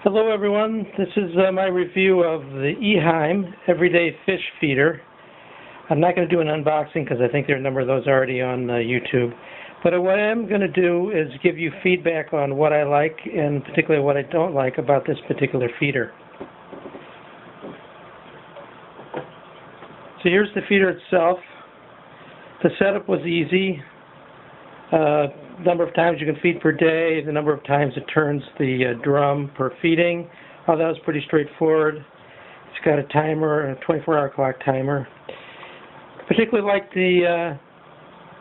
Hello everyone, this is my review of the Eheim Everyday Fish Feeder. I'm not going to do an unboxing because I think there are a number of those already on YouTube. But what I am going to do is give you feedback on what I like and particularly what I don't like about this particular feeder. So here's the feeder itself. The setup was easy. Number of times you can feed per day, the number of times it turns the drum per feeding. Oh, that was pretty straightforward. It's got a timer, a 24-hour clock timer. Particularly like that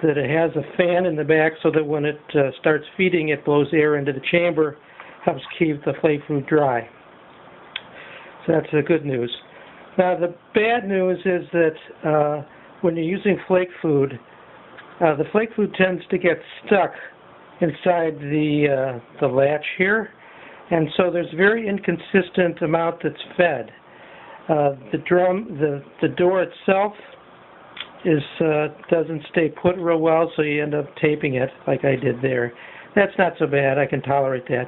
it has a fan in the back so that when it starts feeding, it blows air into the chamber, helps keep the flake food dry. So that's the good news. Now the bad news is that when you're using flake food, the flake food tends to get stuck inside the latch here, and so there's very inconsistent amount that's fed. The door itself doesn't stay put real well, so you end up taping it like I did there. That's not so bad. I can tolerate that.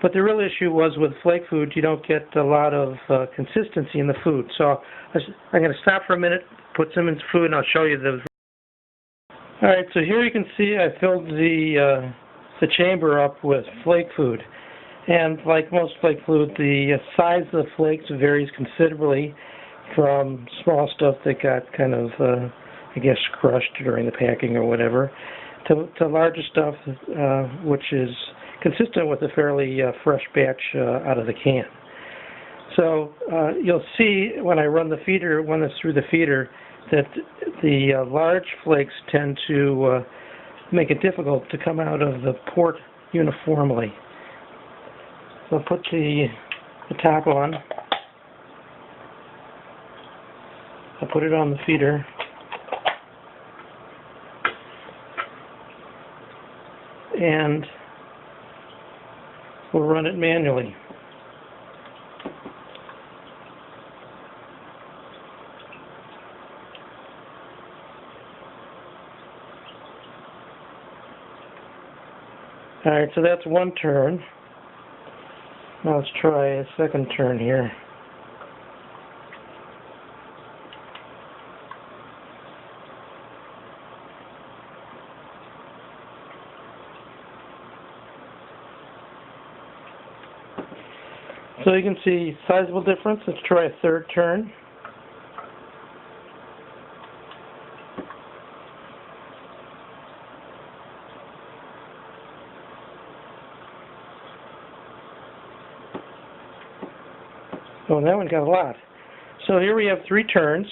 But the real issue was with flake food, you don't get a lot of consistency in the food. So I'm going to stop for a minute, put some in the food, and I'll show you the. All right, so here you can see I filled the chamber up with flake food. And like most flake food, the size of the flakes varies considerably from small stuff that got kind of, I guess, crushed during the packing or whatever, to larger stuff which is consistent with a fairly fresh batch out of the can. So you'll see when I run this through the feeder, that the large flakes tend to make it difficult to come out of the port uniformly. So I'll put the top on. I'll put it on the feeder. And we'll run it manually. Alright, so that's one turn. Now let's try a second turn here. So you can see sizable difference. Let's try a third turn. Oh, that one got a lot. So here we have 3 turns.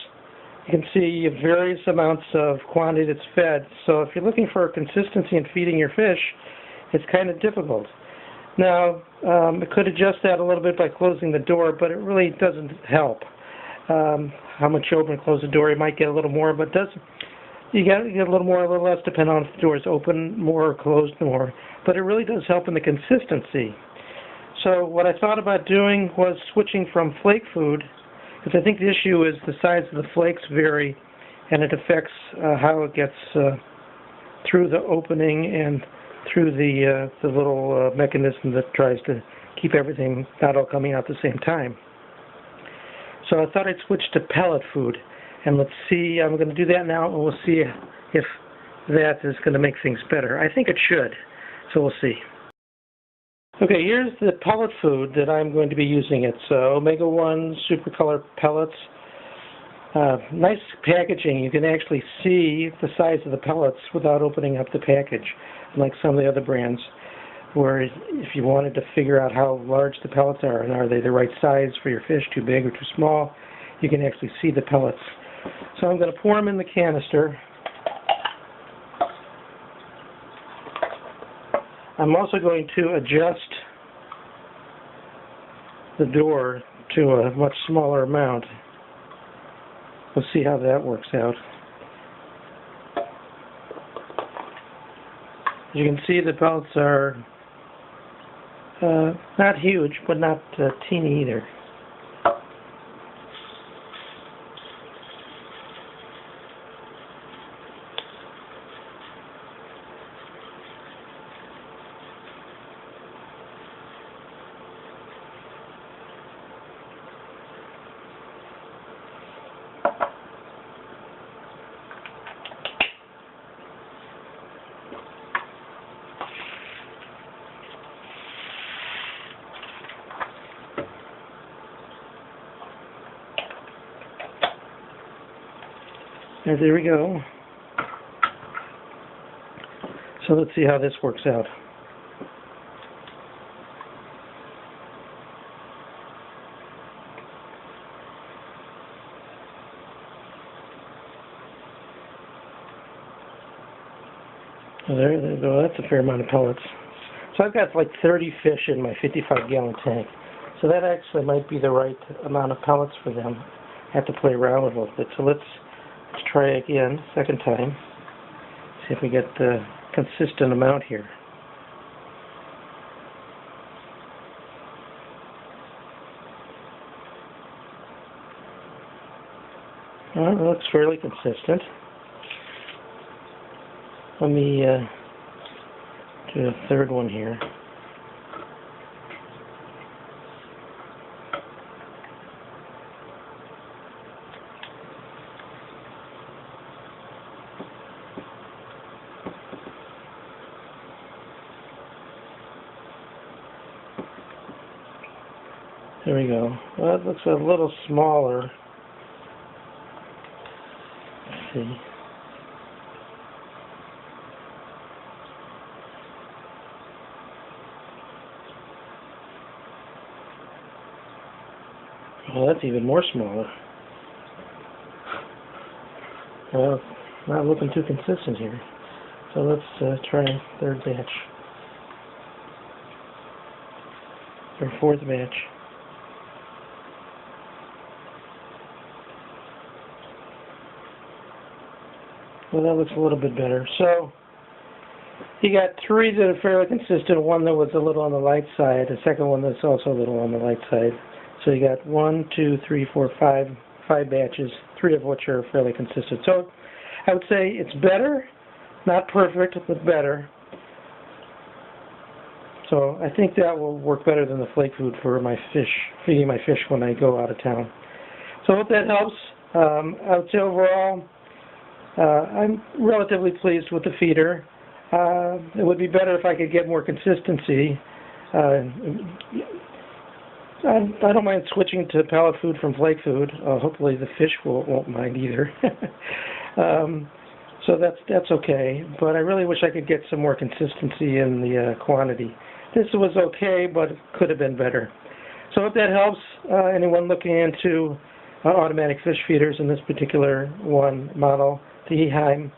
You can see various amounts of quantity that's fed. So if you're looking for consistency in feeding your fish, it's kind of difficult. Now, it could adjust that a little bit by closing the door, but it really doesn't help. How much you open and close the door, you might get a little more, but you get a little more, a little less, depending on if the door is open more or closed more. But it really does help in the consistency. So what I thought about doing was switching from flake food, because I think the issue is the size of the flakes vary, and it affects how it gets through the opening and through the little mechanism that tries to keep everything not all coming out at the same time. So I thought I'd switch to pellet food, and let's see. I'm going to do that now, and we'll see if that is going to make things better. I think it should, so we'll see. Okay, here's the pellet food that I'm going to be using. It's Omega-1 Super Color pellets. Nice packaging. You can actually see the size of the pellets without opening up the package, unlike some of the other brands, where if you wanted to figure out how large the pellets are and are they the right size for your fish, too big or too small, you can actually see the pellets. So I'm going to pour them in the canister. I'm also going to adjust the door to a much smaller amount. We'll see how that works out. As you can see, the pellets are not huge, but not teeny either. And there we go. So let's see how this works out. There they go. That's a fair amount of pellets. So I've got like 30 fish in my 55-gallon tank. So that actually might be the right amount of pellets for them. I have to play around with a little bit. So let's try again, second time. See if we get the consistent amount here. Well, it looks fairly consistent. Let me do a third one here. There we go. Well, it looks a little smaller. Let's see. Well, that's even more smaller. Well, not looking too consistent here. So let's try a third batch. Or fourth batch. Well, that looks a little bit better. So, you got three that are fairly consistent, one that was a little on the light side, a second one that's also a little on the light side. So you got 1, 2, 3, 4, 5 batches, 3 of which are fairly consistent. So, I would say it's better, not perfect, but better. So, I think that will work better than the flake food for my fish, feeding my fish when I go out of town. So, I hope that helps. I would say overall, I'm relatively pleased with the feeder. It would be better if I could get more consistency. I don't mind switching to pellet food from flake food. Hopefully the fish won't mind either. So that's okay. But I really wish I could get some more consistency in the quantity. This was okay, but it could have been better. So if that helps anyone looking into automatic fish feeders, in this particular one model, the Eheim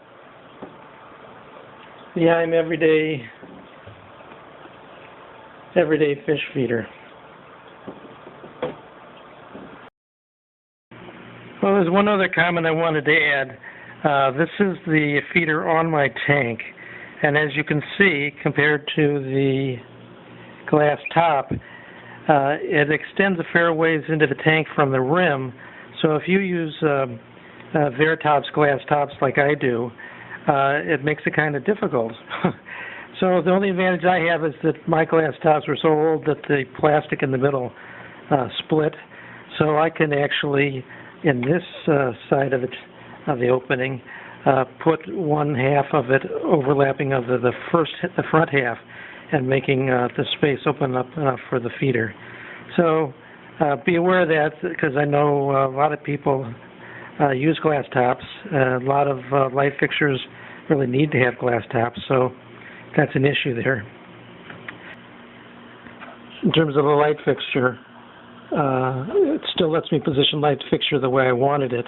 Everyday Fish Feeder. Well, there's one other comment I wanted to add. This is the feeder on my tank, and as you can see, compared to the glass top, it extends a fair ways into the tank from the rim. So if you use Veritas glass tops like I do, it makes it kind of difficult. So the only advantage I have is that my glass tops were so old that the plastic in the middle split. So I can actually, in this side of the opening, put one half of it overlapping of the front half, and making the space open up enough for the feeder. So be aware of that, because I know a lot of people use glass tops. A lot of light fixtures really need to have glass tops, so that's an issue there. In terms of the light fixture, it still lets me position light fixture the way I wanted it,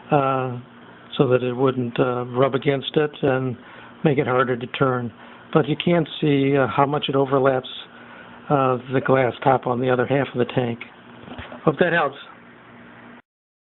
so that it wouldn't rub against it and make it harder to turn. But you can see how much it overlaps the glass top on the other half of the tank. Hope that helps.